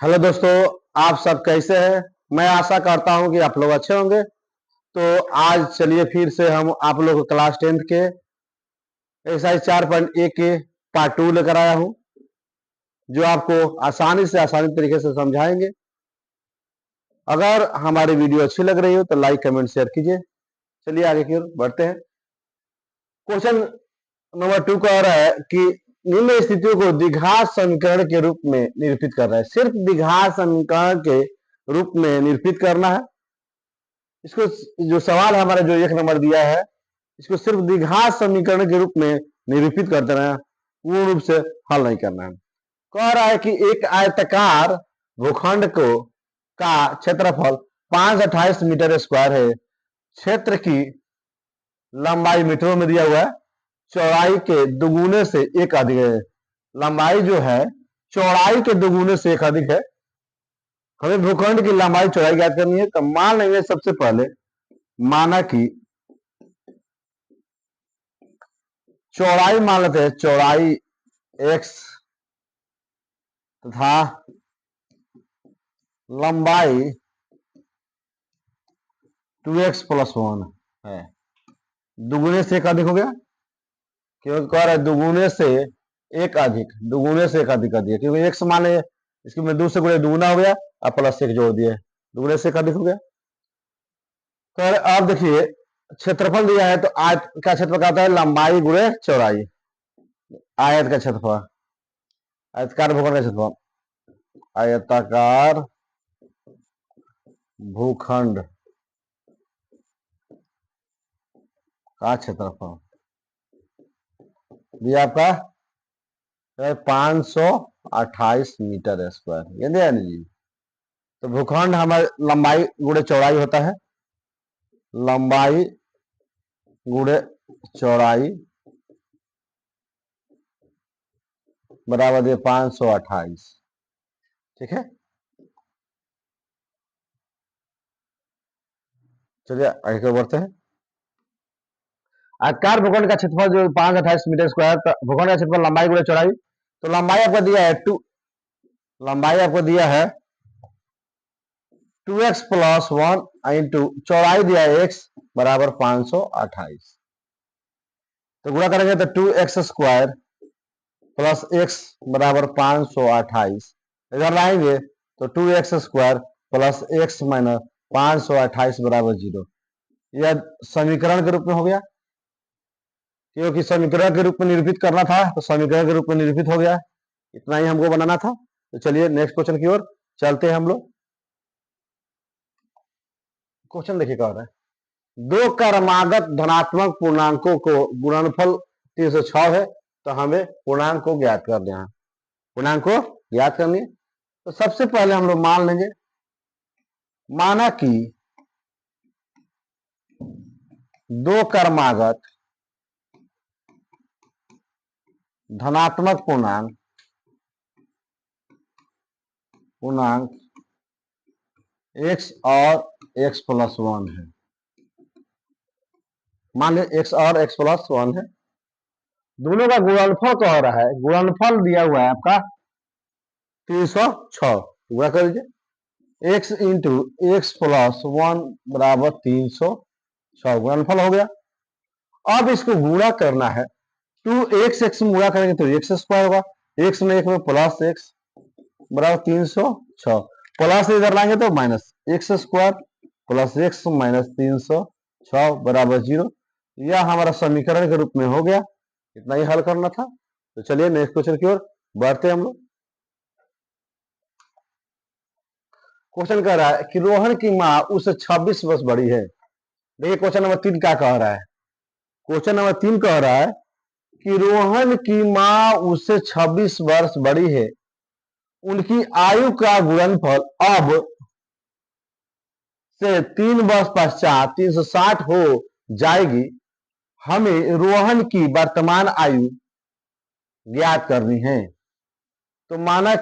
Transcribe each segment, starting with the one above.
Hello दोस्तों, आप सब कैसे हैं। मैं आशा करता हूं कि आप लोग अच्छे होंगे। तो आज चलिए फिर से हम आप लोग को क्लास 10th के एक्सरसाइज 4.1 के पार्ट 2 लेकर आया हूं, जो आपको आसानी तरीके से समझाएंगे। अगर हमारी वीडियो अच्छी लग रही हो तो लाइक कमेंट शेयर कीजिए। चलिए आगे की ओर बढ़ते हैं। क्वेश्चन नंबर 2 कह रहा है कि निम्न स्थितियों को द्विघात समीकरण के रूप में निरूपित कर रहा है। सिर्फ द्विघात समीकरण के रूप में निरूपित करना है। इसको जो सवाल है हमारा जो 1 नंबर दिया है, इसको सिर्फ द्विघात समीकरण के रूप में निरूपित करते रहना, पूर्ण रूप से हल नहीं करना है। कह रहा है कि एक आयताकार भूखंड को का क्षेत्रफल 528 मीटर स्क्वायर है। क्षेत्र की लंबाई मीटरों में दिया हुआ है, चौड़ाई के दुगुने से एक अधिक है। लंबाई जो है चौड़ाई के दुगुने से एक अधिक है। हमें भूखंड की लंबाई चौड़ाई ज्ञात करनी है। तो मान लेंगे सबसे पहले, माना कि चौड़ाई मान लेते हैं, चौड़ाई x तथा लंबाई 2x प्लस 1 है। दुगुने से एक अधिक हो गया, क्योंकि कह रहा है दुगुने से एक अधिक, दुगुने से एक अधिक कर दिया, क्योंकि x माने इसके में 2 से गुणे दुगुना हो गया और प्लस 1 जोड़ दिया, दुगुने से एक अधिक हो गया। तो अब देखिए क्षेत्रफल दिया है, तो आयत का क्षेत्रफल क्या होता है, लंबाई गुणे चौड़ाई। आयत का क्षेत्रफल, आयताकार भूखंड का क्षेत्रफल, आयताकार भूखंड का क्षेत्रफल ये आपका 528 मीटर स्क्वायर, ये दिया नहीं जी। तो भूखंड हमारे लंबाई गुणे चौड़ाई होता है, लंबाई गुणे चौड़ाई बराबर दिए 528। ठीक है, चलिए आगे बढ़ते हैं। आयताकार भूखंड का क्षेत्रफल जो 528 मीटर स्क्वायर, भूखंड का क्षेत्रफल लंबाई गुणे चौड़ाई। तो लंबाई आपको दिया है 2, लंबाई आपको दिया है 2x प्लस 1 इंटू चौड़ाई दिया है x बराबर 528। तो गुणा करेंगे तो 2x स्क्वायर प्लस x बराबर 528। इधर लाएंगे तो 2x square plus x minus 528 बराबर 0। यह समीकरण के रूप में हो गया, क्योंकि समीकरण के रूप में निरूपित करना था, तो समीकरण के रूप में निरूपित हो गया। इतना ही हमको बनाना था। तो चलिए नेक्स्ट क्वेश्चन की ओर चलते हैं हम लोग। क्वेश्चन देखिए क्या हो रहा है, दो क्रमागत धनात्मक पूर्णांकों को गुणनफल 306 है, तो हमें पूर्णांक को ज्ञात करना है। पूर्णांक को ज्ञात करनी है, तो सबसे पहले हम लोग मान लेंगे, माना कि दो क्रमागत धनात्मक पूर्णांक x और x प्लस 1 है। मान लीजिए x और x प्लस 1 है, दोनों का गुणनफल कह रहा है। गुणनफल दिया हुआ है आपका 306, गुणा कर दीजिए, x इंटू एक्स प्लस 1 बराबर 306, गुणनफल हो गया। अब इसको गुणा करना है, 2x में गुणा करेंगे तो x स्क्वायर होगा, x में एक में प्लस x बराबर 306, प्लस इधर लाएंगे तो minus x square plus x minus 306 बराबर 0। यह हमारा समीकरण के रूप में हो गया। इतना ही हल करना था। तो चलिए नेक्स्ट क्वेश्चन की ओर बढ़ते हैं हम लोग। क्वेश्चन कह रहा है कि रोहन की मां उससे 26 वर्ष बड़ी है। देखिए क्वेश्चन नंबर 3 क्या कह रहा है। क्वेश्चन नंबर 3 कह रहा है कि रोहन की मां उससे 26 वर्ष बड़ी है, उनकी आयु का गुणनफल अब से 3 वर्ष पश्चात 360 हो जाएगी। हमें रोहन की वर्तमान आयु ज्ञात करनी है। तो माना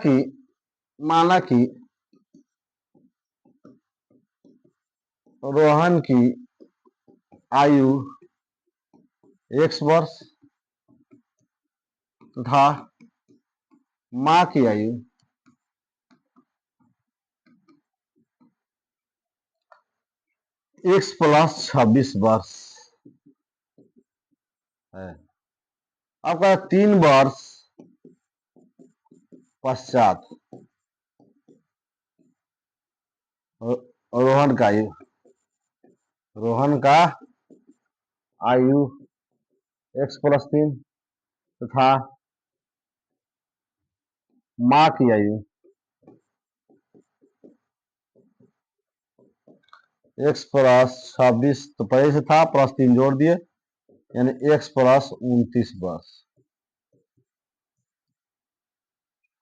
कि रोहन की आयु x वर्ष तथा मां की आयु x प्लस 26 वर्ष है। आपका 3 वर्ष पश्चात रोहन का आयु, रोहन का आयु x+3 तथा माँ की आयु x+26, तो पहले से था +3 जोड़ दिए यानी x+29 वर्ष।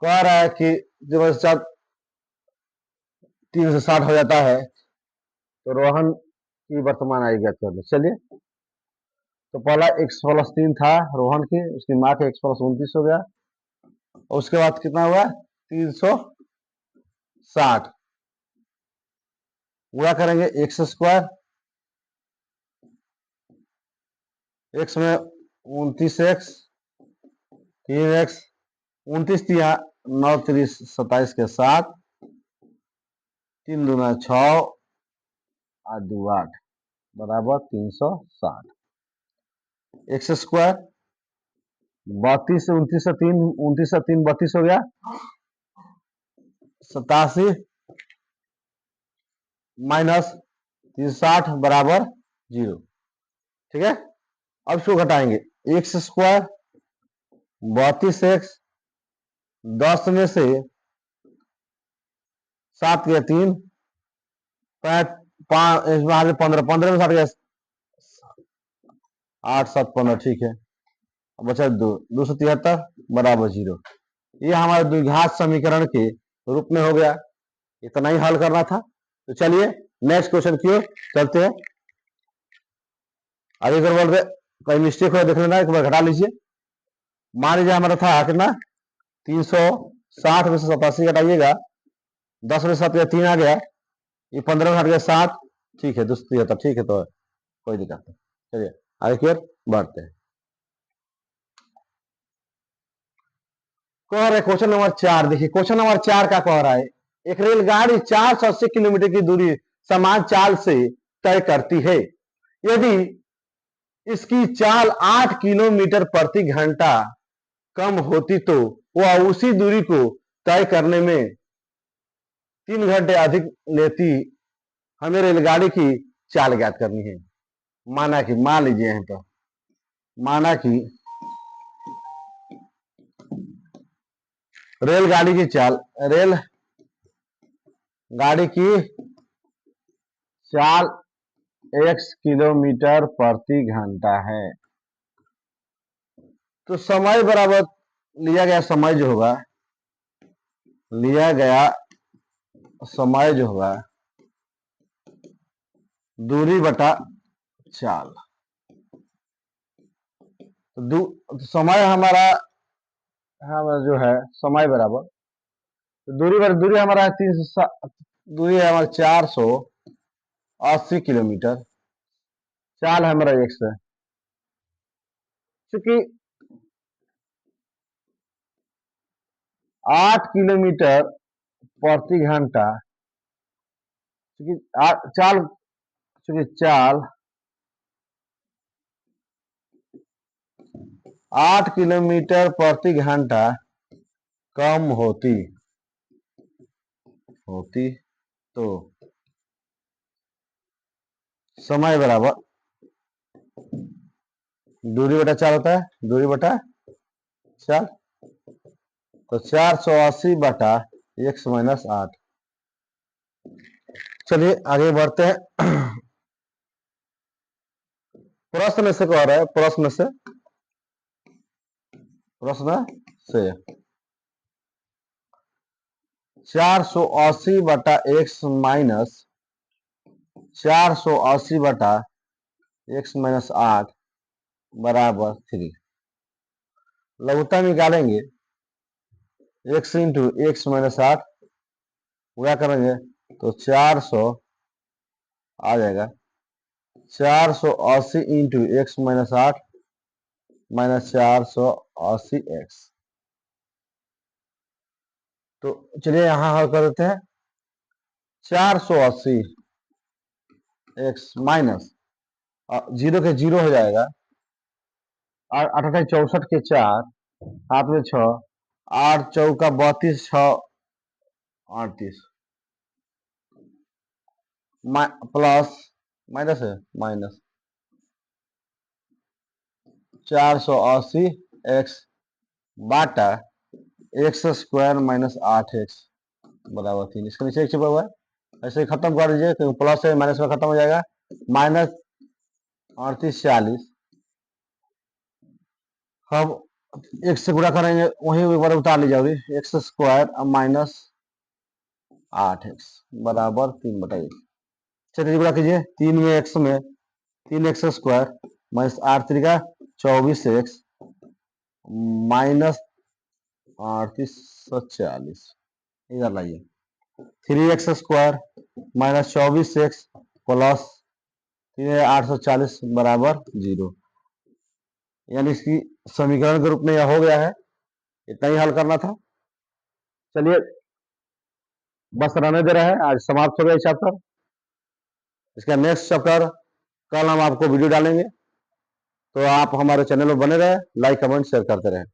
कह रहा है कि जब 3 से 60 हो जाता है तो रोहन की वर्तमान आयु ज्ञात कर लो। चलिए, तो पहला x+3 था रोहन की, उसकी माँ के x+29 हो गया, और उसके बाद कितना हुआ 360 गुणा करेंगे x², x में 29x 3x 29 दिया 9 30 27 के साथ 3 दूना 6 और 2 8 बराबर 360। x², 32 से 29 से 3 29 से 3 32 हो गया, 87 माइनस 360 बराबर 0। ठीक है, अब इसको घटाएंगे x², 32x 10 में से 7 गया 3 15 15 में 7 गया 8 7 15, ठीक है, बचा 273 बराबर 0। ये हमारे द्विघात समीकरण के रूप में हो गया। इतना ही हल करना था। तो चलिए नेक्स्ट क्वेश्चन की ओर चलते हैं। आगे अगर बोल रहे कोई मिस्टेक हो देख लेना, एक बार घटा लीजिए। मान लीजिए हमारा था कितना 360 में से 87 घटाइएगा, 10 में से 7 3 आ गया, ये 15 में हट गया 7, ठीक है 273, ठीक है, तो कोई दिक्कत नहीं। चलिए आगे की ओर बढ़ते हैं। कह रहे क्वेश्चन नंबर 4, देखिए क्वेश्चन नंबर 4 का कह रहा है एक रेलगाड़ी 480 किलोमीटर की दूरी समान चाल से तय करती है। यदि इसकी चाल 8 किलोमीटर प्रति घंटा कम होती तो वह उसी दूरी को तय करने में 3 घंटे अधिक लेती। हमें रेलगाड़ी की चाल ज्ञात करनी है। माना कि मान लीजिए यहां पर माना कि रेलगाड़ी की चाल, रेल गाड़ी की चाल x किलोमीटर प्रति घंटा है। तो समय बराबर लिया गया समय जो होगा, लिया गया समय जो होगा दूरी बटा चाल। तो समय हमारा जो है समय बराबर, तो दूरी हमारा है 300, दूरी है हमारा 480 किलोमीटर, चाल है हमारा x है। क्योंकि 8 किलोमीटर प्रति घंटा, चूंकि चाल 8 किलोमीटर प्रति घंटा कम होती तो समय बराबर दूरी बटा चाल होता है, दूरी बटा चाल, तो 480 बटा x-8। चलिए आगे बढ़ते हैं। प्रश्न से कह रहा है, प्रश्न से 480 बटा x-480 बटा x-8 बराबर 3। लघुत्तम निकालेंगे x इंटू x-8 पूरा करेंगे तो 400 आ जाएगा, 480 इंटू x-8 माइनस 480x। तो चलिए यहां हल कर देते हैं। 480 एक्स माइनस 0 के 0 हो जाएगा, 8 64 के 4, हाथ में 6, 8 चौका 32, 6 38, प्लस माइनस है माइनस 480 एक्स बाटा एक्स स्क्वायर माइनस 8x बराबर 3। इसके नीचे एक छिपा हुआ है, ऐसे खत्म कर दीजिए क्योंकि प्लस है माइनस में खत्म हो जाएगा। माइनस 38 40, हम x से गुणा करेंगे वही ऊपर उतार ली जाओगी, एक्स स्क्वायर माइनस 8x बराबर 3/1। चलिए गुणा कीजिए, 3 में x में 3x square minus 8 3 24x minus 3840, इधर लाइए, 3x square minus 24x plus 840 बराबर 0। यानी इसकी समीकरण के रूप में यह हो गया है। इतना ही हल करना था। चलिए बस रहने दे रहे हैं, आज समाप्त हो गया चैप्टर। इसका नेक्स्ट चैप्टर कल हम आपको वीडियो डालेंगे, तो आप हमारे चैनल में बने रहे, लाइक कमेंट शेयर करते रहे।